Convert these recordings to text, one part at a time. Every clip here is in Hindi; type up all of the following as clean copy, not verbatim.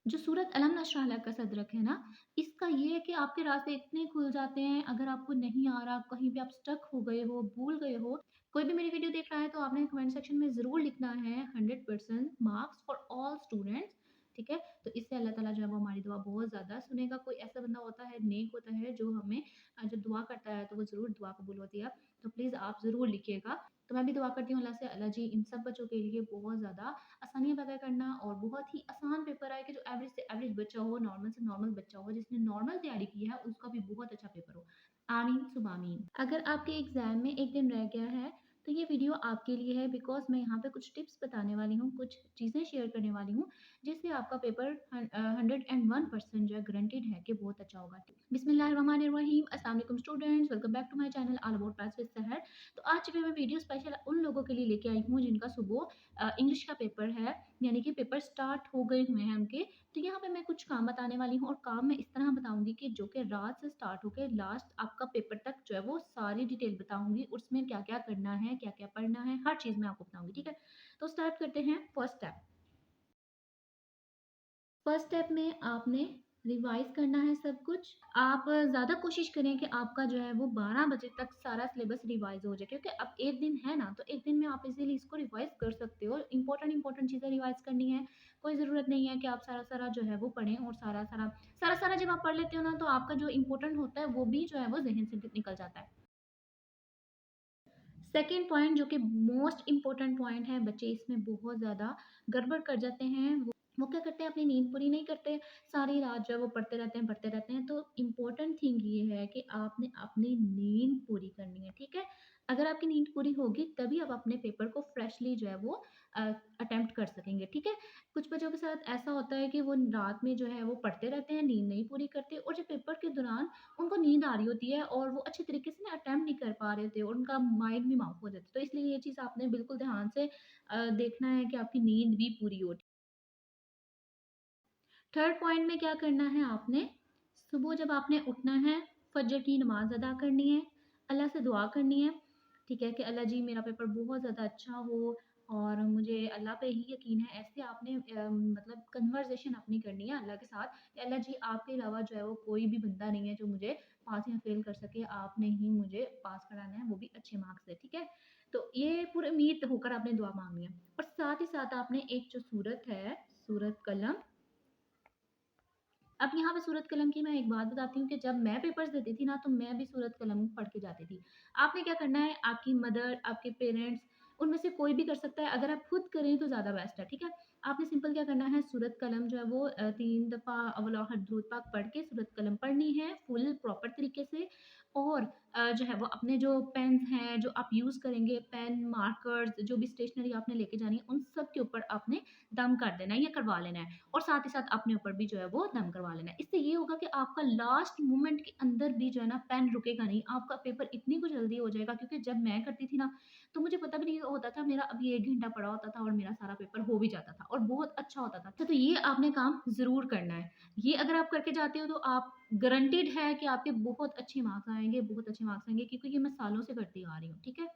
जो सूरत अलम नशराह का सदरक है ना, इसका ये है कि आपके रास्ते इतने खुल जाते हैं, अगर आपको नहीं आ रहा, कहीं पे आप स्टक हो गए हो, भूल गए हो, कोई भी मेरी वीडियो देख रहा है तो आपने कमेंट सेक्शन में ज़रूर लिखना है 100% मार्क्स फॉर ऑल स्टूडेंट्स, ठीक है? तो इससे अल्लाह ताला जो है वो हमारी दुआ बहुत ज़्यादा सुनेगा। कोई ऐसा बंदा होता है, नेक होता है जो हमें जब दुआ करता है तो वो ज़रूर दुआ कबूल होती है। तो प्लीज़ आप ज़रूर लिखिएगा। तो मैं भी दुआ करती हूँ अल्लाह से, अल्लाह जी इन सब बच्चों के लिए बहुत ज़्यादा आसानियाँ पैदा करना और बहुत ही आसान पेपर आए कि जो एवरेज से एवरेज बच्चा हो, नॉर्मल से नॉर्मल बच्चा हो, जिसने नॉर्मल तैयारी की है, उसका भी बहुत अच्छा पेपर हो। आमीन सुबह आमीन। अगर आपके एग्ज़ाम में 1 दिन रह गया है, तो ये वीडियो आपके लिए है बिकॉज़ मैं यहाँ पे कुछ टिप्स बताने वाली हूँ, कुछ चीज़ें शेयर करने वाली हूँ, जिससे आपका पेपर 101% जो है गारंटीड है कि बहुत अच्छा होगा। बिस्मिल्लाहिर्रहमानिर्रहीम, अस्सलाम वालेकुम students, welcome back to my channel all about maths with Sahar. तो आज की मैं वीडियो स्पेशल उन लोगों के लिए लेके आई हूँ जिनका सुबह इंग्लिश का पेपर है, यानी कि पेपर स्टार्ट हो गए हुए हैं उनके। तो यहाँ पे मैं कुछ काम बताने वाली हूँ और काम मैं इस तरह बताऊँगी कि जो कि रात से स्टार्ट होके लास्ट आपका पेपर तक जो है वो सारी डिटेल बताऊँगी। उसमें क्या-क्या करना है, क्या-क्या पढ़ना है, हर चीज़ मैं आपको बताऊँगी, ठीक है? तो स्टार्ट करते हैं फर्स्ट स्टेप। फर्स्ट स्टेप में आपने रिवाइज़ करना है सब कुछ। आप ज़्यादा कोशिश करें कि आपका जो है वो 12 बजे तक सारा सिलेबस रिवाइज़ हो जाए, क्योंकि अब 1 दिन है ना, तो 1 दिन में आप इज़िली इसको रिवाइज़ कर सकते हो। इम्पोर्टेंट चीज़ें रिवाइज़ करनी है। कोई ज़रूरत नहीं है कि आप सारा-सारा जो है वो पढ़ें और सारा-सारा जब आप पढ़ लेते हो ना, तो आपका जो इम्पोर्टेंट होता है वो भी जो है वो ज़हन से निकल जाता है। सेकंड पॉइंट जो कि मोस्ट इम्पोर्टेंट पॉइंट है, बच्चे इसमें बहुत ज़्यादा गड़बड़ कर जाते हैं। वो क्या करते हैं, अपनी नींद पूरी नहीं करते, सारी रात जो है वो पढ़ते रहते हैं। तो इम्पोर्टेंट थिंग ये है कि आपने अपनी नींद पूरी करनी है, ठीक है? अगर आपकी नींद पूरी होगी तभी आप अपने पेपर को फ्रेशली जो है वो अटेम्प्ट कर सकेंगे, ठीक है? कुछ बच्चों के साथ ऐसा होता है कि वो रात में जो है वो पढ़ते रहते हैं, नींद नहीं पूरी करते और जब पेपर के दौरान उनको नींद आ रही होती है और वो अच्छे तरीके से ना अटेम्प्ट नहीं कर पा रहे होते और उनका माइंड भी ऑफ हो जाता है। तो इसलिए ये चीज़ आपने बिल्कुल ध्यान से देखना है कि आपकी नींद भी पूरी हो। थर्ड पॉइंट में क्या करना है आपने, सुबह जब आपने उठना है, फजर की नमाज़ अदा करनी है, अल्लाह से दुआ करनी है, ठीक है? कि अल्लाह जी मेरा पेपर बहुत ज़्यादा अच्छा हो और मुझे अल्लाह पे ही यकीन है। ऐसे आपने मतलब कन्वर्सेशन अपनी करनी है अल्लाह के साथ कि अल्लाह जी आपके अलावा जो है वो कोई भी बंदा नहीं है जो मुझे पास या फ़ेल कर सके, आपने ही मुझे पास कराना है, वो भी अच्छे मार्क्स से, ठीक है? तो ये पूरी उम्मीद होकर आपने दुआ माँगनी है और साथ ही साथ आपने एक जो सूरत है, सूरत कलम। अब यहाँ पे सूरत कलम की मैं एक बात बताती हूँ कि जब मैं पेपर्स देती थी ना, तो मैं भी सूरत कलम पढ़ के जाती थी। आपने क्या करना है, आपकी मदर, आपके पेरेंट्स, उनमें से कोई भी कर सकता है। अगर आप खुद करें तो ज़्यादा बेस्ट है, ठीक है? आपने सिंपल क्या करना है, सूरत कलम जो है वो 3 दफ़ा अवल और दुरूद पाक पढ़ के सूरत कलम पढ़नी है, फुल प्रॉपर तरीके से। और जो है वो अपने जो पेन्स हैं, जो आप यूज़ करेंगे, पेन, मार्कर्स, जो भी स्टेशनरी आपने लेके जानी है, उन सब के ऊपर आपने दम कर देना है या करवा लेना है। और साथ ही साथ अपने ऊपर भी जो है वो दम करवा लेना है। इससे ये होगा कि आपका लास्ट मोमेंट के अंदर भी जो है ना पेन रुकेगा नहीं, आपका पेपर इतनी को जल्दी हो जाएगा। क्योंकि जब मैं करती थी ना, तो मुझे पता भी नहीं होता था, मेरा अभी 1 घंटा पड़ा होता था और मेरा सारा पेपर हो भी जाता था और बहुत अच्छा होता था। तो ये आपने काम ज़रूर करना है। ये अगर आप करके जाते हो तो आप गारंटीड है कि आपके बहुत अच्छे मार्क्स आएँगे, बहुत अच्छे मार्क्स आएँगे, क्योंकि ये मैं सालों से करती आ रही हूँ, ठीक है?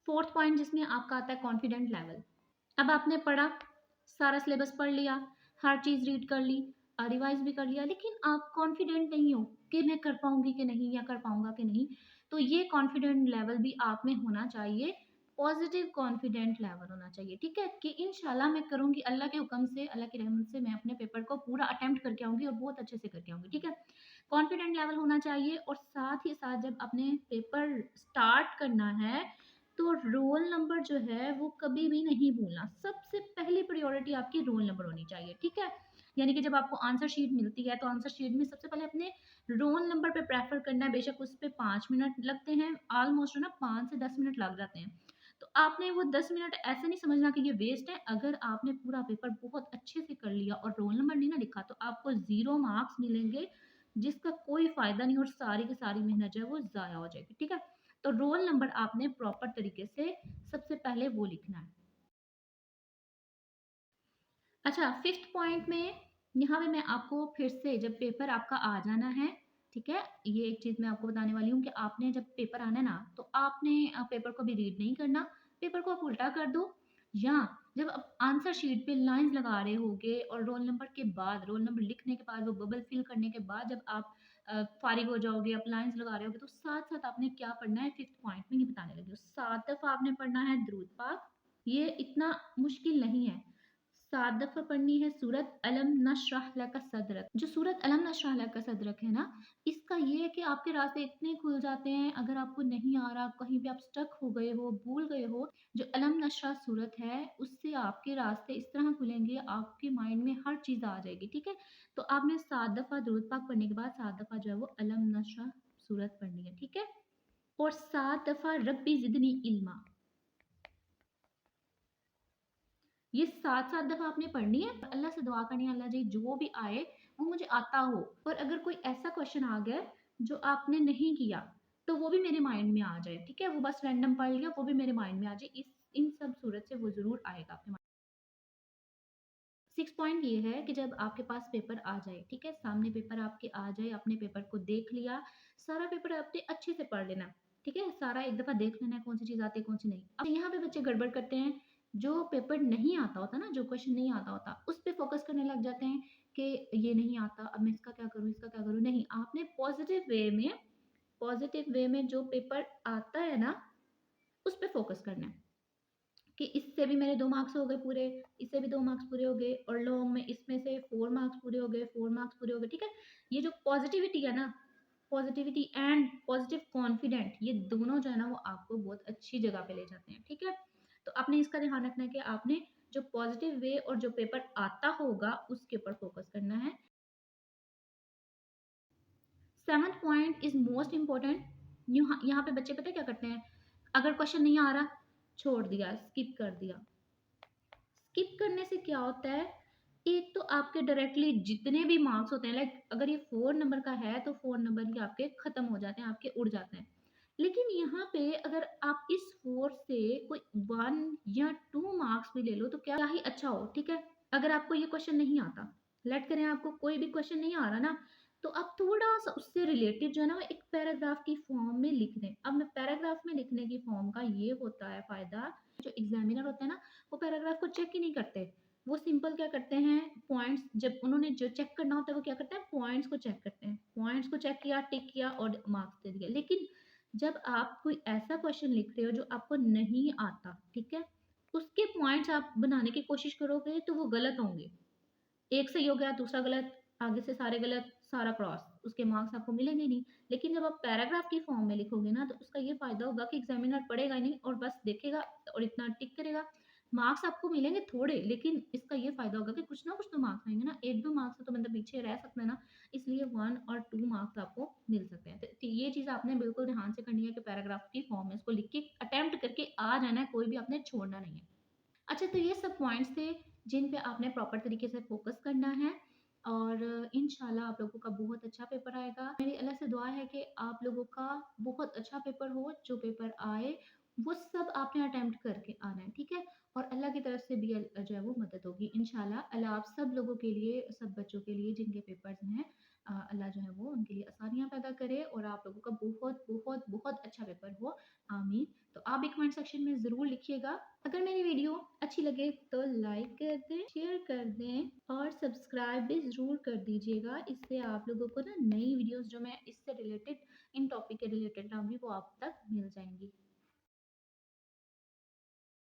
फोर्थ पॉइंट जिसमें आपका आता है कॉन्फिडेंट लेवल। अब आपने पढ़ा, सारा सिलेबस पढ़ लिया, हर चीज़ रीड कर ली, रिवाइज़ भी कर लिया, लेकिन आप कॉन्फिडेंट नहीं हो कि मैं कर पाऊँगी कि नहीं या कर पाऊँगा कि नहीं। तो ये कॉन्फिडेंट लेवल भी आप में होना चाहिए, पॉज़िटिव कॉन्फिडेंट लेवल होना चाहिए, ठीक है? कि इंशाल्लाह मैं करूँगी, अल्लाह के हुक्म से, अल्लाह की रहमत से मैं अपने पेपर को पूरा अटेम्प्ट करके आऊँगी और बहुत अच्छे से करके आऊँगी, ठीक है? कॉन्फिडेंट लेवल होना चाहिए और साथ ही साथ जब अपने पेपर स्टार्ट करना है, तो रोल नंबर जो है वो कभी भी नहीं भूलना। सबसे पहली प्रायोरिटी आपकी रोल नंबर होनी चाहिए, ठीक है? यानी कि जब आपको आंसर शीट मिलती है, तो आंसर शीट में सबसे पहले अपने रोल नंबर पे प्रेफ़र करना है। बेशक उस पे 5 मिनट लगते हैं, ऑलमोस्ट ना 5 से 10 मिनट लग जाते हैं। तो आपने वो 10 मिनट ऐसे नहीं समझना कि ये वेस्ट है। अगर आपने पूरा पेपर बहुत अच्छे से कर लिया और रोल नंबर नहीं ना लिखा, तो आपको 0 मार्क्स मिलेंगे, जिसका कोई फ़ायदा नहीं और सारी की सारी मेहनत जो है वो ज़ाया हो जाएगी, ठीक है? तो रोल नंबर आपने प्रॉपर तरीके से सबसे पहले वो लिखना है। अच्छा, फिफ्थ पॉइंट में यहाँ पे मैं आपको फिर से जब पेपर आपका आ जाना है, ठीक है? ये एक चीज़ मैं आपको बताने वाली हूँ कि आपने जब पेपर आना है ना, तो आपने पेपर को भी रीड नहीं करना, पेपर को आप उल्टा कर दो, या जब आप आंसर शीट पे लाइन्स लगा रहे होगे और रोल नंबर के बाद, रोल नंबर लिखने के बाद, वो बबल फिल करने के बाद जब आप फ़ारिग हो जाओगे, आप लाइन्स लगा रहे होगे, तो साथ-साथ आपने क्या पढ़ना है 5th पॉइंट में ये बताने लगी हूँ। 7 दफ़ा आपने पढ़ना है दुरूद पाक, ये इतना मुश्किल नहीं है। 7 दफ़ा पढ़नी है सूरत अलम नशरह लका सदरक। जो सूरत अलम नशरह लका सदरक है ना, इसका ये है कि आपके रास्ते इतने खुल जाते हैं, अगर आपको नहीं आ रहा, कहीं पे आप स्टक हो गए हो, भूल गए हो, जो अलम नशरा सूरत है, उससे आपके रास्ते इस तरह खुलेंगे, आपके माइंड में हर चीज़ आ जाएगी, ठीक है? तो आपने 7 दफ़ा दुरूद पाक पढ़ने के बाद 7 दफ़ा जो है वो अलम नशरा सूरत पढ़नी है, ठीक है? और 7 दफ़ा रब्बी ज़िदनी इल्मा, ये 7-7 दफ़ा आपने पढ़नी है। अल्लाह से दुआ करनी है, अल्लाह जी जो भी आए, वो मुझे आता हो। और अगर कोई ऐसा क्वेश्चन आ गया, जो आपने नहीं किया, तो वो भी मेरे माइंड में आ जाए, ठीक है? वो बस रैंडम पढ़ लिया, वो भी मेरे माइंड में आ जाए। इन सब सूरत से वो ज़रूर आएगा आपके 6 पॉइंट ये है कि जब आपके पास पेपर आ जाए, ठीक है? सामने पेपर आपके आ जाए, आपने पेपर को देख लिया, सारा पेपर आपने अच्छे से पढ़ लेना, ठीक है? सारा एक दफ़ा देख लेना है, कौन-सी चीज़ आती है, कौन-सी नहीं। अब यहाँ पे बच्चे गड़बड़ करते हैं, जो पेपर नहीं आता होता ना, जो क्वेश्चन नहीं आता होता, उस पे फ़ोकस करने लग जाते हैं कि ये नहीं आता, अब मैं इसका क्या करूँ, इसका क्या करूँ? नहीं, आपने पॉज़िटिव वे में जो पेपर आता है ना, उस पे फ़ोकस करना है। कि इससे भी मेरे 2 मार्क्स हो गए पूरे, इससे भी 2 मार्क्स पूरे हो गए और लॉन्ग में इसमें से 4 मार्क्स पूरे हो गए, 4 मार्क्स पूरे हो गए, ठीक है? ये जो पॉज़िटिविटी है ना, पॉज़िटिविटी एंड पॉज़िटिव कॉन्फिडेंट, ये दोनों जो है ना वो आपको बहुत अच्छी जगह पे ले जाते हैं, ठीक है? तो आपने इसका ध्यान रखना है कि आपने जो पॉज़िटिव वे और जो पेपर आता होगा उसके ऊपर फ़ोकस करना है। 7th point is most important. यहाँ यहाँ पे बच्चे पता है क्या करते हैं? अगर क्वेश्चन नहीं आ रहा, छोड़ दिया, स्किप कर दिया। स्किप करने से क्या होता है, एक तो आपके डायरेक्टली जितने भी मार्क्स होते हैं, लाइक अगर ये 4 नंबर का है तो 4 नंबर ही आपके खत्म हो जाते हैं, आपके उड़ जाते हैं। लेकिन यहाँ पे अगर आप इस 4 से कोई 1 या 2 मार्क्स भी ले लो तो क्या ही अच्छा हो, ठीक है? अगर आपको ये क्वेश्चन नहीं आता, लेट करें आपको कोई भी क्वेश्चन नहीं आ रहा ना, तो आप थोड़ा-सा उससे रिलेटेड जो है ना वो एक पैराग्राफ की फॉर्म में लिख दें। अब मैं पैराग्राफ में लिखने की फॉर्म का ये होता है फ़ायदा, जो एग्ज़ामिनर होता है ना, वो पैराग्राफ को चेक ही नहीं करते। वो सिंपल क्या करते हैं, पॉइंट्स जब उन्होंने जो चेक करना होता है वो क्या करते हैं, पॉइंट्स को चेक करते हैं। पॉइंट्स को चेक किया, टिक किया और मार्क्स दे दिया। लेकिन जब आप कोई ऐसा क्वेश्चन लिख रहे हो जो आपको नहीं आता, ठीक है? उसके पॉइंट्स आप बनाने की कोशिश करोगे तो वो गलत होंगे। एक सही हो गया, दूसरा गलत, आगे से सारे गलत, सारा क्रॉस, उसके मार्क्स आपको मिलेंगे नहीं। लेकिन जब आप पैराग्राफ की फॉर्म में लिखोगे ना, तो उसका ये फ़ायदा होगा कि एग्ज़ामिनर पढ़ेगा ही नहीं और बस देखेगा और इतना टिक करेगा। मार्क्स आपको मिलेंगे थोड़े, लेकिन इसका ये फ़ायदा होगा कि कुछ ना कुछ तो मार्क्स आएँगे ना, 1-2 मार्क्स से तो बंदा पीछे रह सकता है ना, इसलिए 1 और 2 मार्क्स आपको मिल सकते हैं। तो ये चीज़ आपने बिल्कुल ध्यान से करनी है कि पैराग्राफ की फॉर्म में इसको लिख के अटेम्प्ट करके आ जाना है, कोई भी आपने छोड़ना नहीं है। अच्छा, तो ये सब पॉइंट्स थे जिन पे आपने प्रॉपर तरीके से फ़ोकस करना है और इंशाल्लाह आप लोगों का बहुत अच्छा पेपर आएगा। मेरी अल्लाह से दुआ है कि आप लोगों का बहुत अच्छा पेपर हो, जो पेपर आए वो सब आपने अटेम्प्ट करके आना है, ठीक है? और अल्लाह की तरफ से भी जो है वो मदद होगी इंशाल्लाह। अल्लाह आप सब लोगों के लिए, सब बच्चों के लिए जिनके पेपर्स हैं, अल्लाह जो है वो उनके लिए आसानियाँ पैदा करे और आप लोगों का बहुत, बहुत, बहुत अच्छा पेपर हो। आमीन। तो आप भी कमेंट सेक्शन में ज़रूर लिखिएगा। अगर मेरी वीडियो अच्छी लगे तो लाइक कर दें, शेयर कर दें और सब्सक्राइब भी ज़रूर कर दीजिएगा। इससे आप लोगों को ना नई वीडियोज़ जो मैं इससे रिलेटेड, इन टॉपिक के रिलेटेड लाऊँगी वो आप तक मिल जाएँगी।